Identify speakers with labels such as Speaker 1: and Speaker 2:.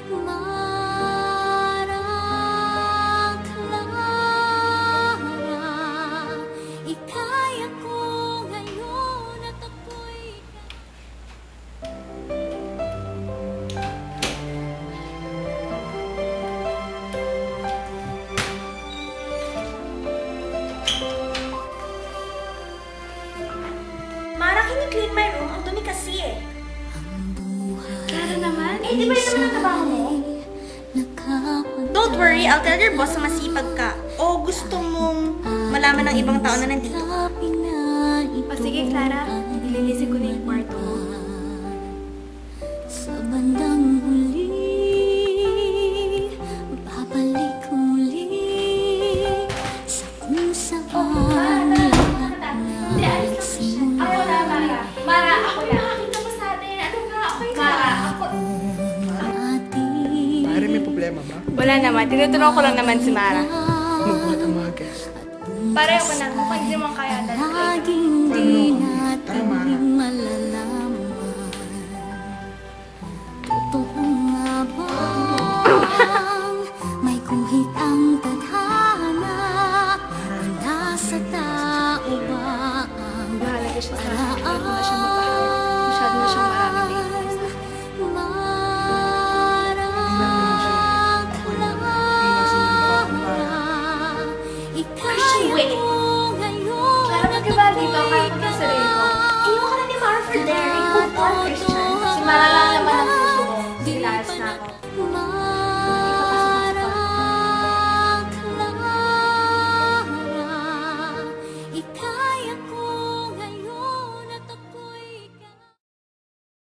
Speaker 1: Mara Clara, ika'y ako ngayon at ako'y
Speaker 2: Mara, can you clean my room? Ang dumi kasi eh.
Speaker 3: Clara naman?
Speaker 2: Eh, di ba yun naman ang trabaho mo? Don't worry, I'll tell your boss na masipag ka. O gusto mong malaman ng ibang tao na nandito ka.
Speaker 3: O sige, Clara. Nililisin ko na yung kwarto mo.
Speaker 1: Sa bandang huli, babalik uli sa kung saan
Speaker 3: Ako na, Mara. Mara, ako na. Nakakita mo sa atin. Ano nga? Okay na. Mara, ako.
Speaker 4: Mari, may problema ba?
Speaker 3: Wala naman. Tinutulungan ko lang naman si Mara.
Speaker 4: Mabuhat ang mga guest.
Speaker 3: Pareho ko na. Mukhang hindi mo kaya dahil
Speaker 1: laging di natin malalaman.